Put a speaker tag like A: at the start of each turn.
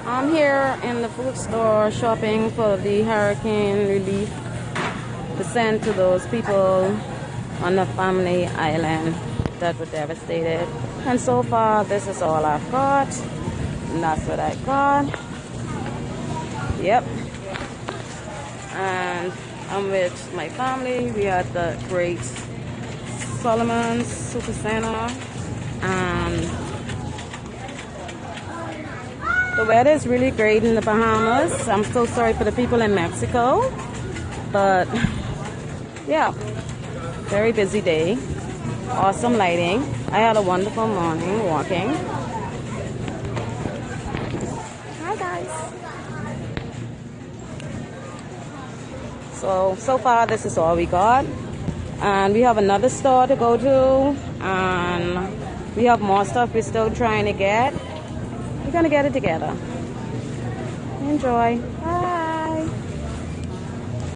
A: I'm here in the food store shopping for the hurricane relief to send to those people on the family island that were devastated. And so far, this is all I've got. And that's what I got. Yep. And I'm with my family. We are at the Great Solomon's Super Center. The weather is really great in the Bahamas. I'm so sorry for the people in Mexico. But yeah, very busy day. Awesome lighting. I had a wonderful morning walking. Hi guys. So far this is all we got. And we have another store to go to. And we have more stuff we're still trying to get. We're gonna get it together. Enjoy. Bye.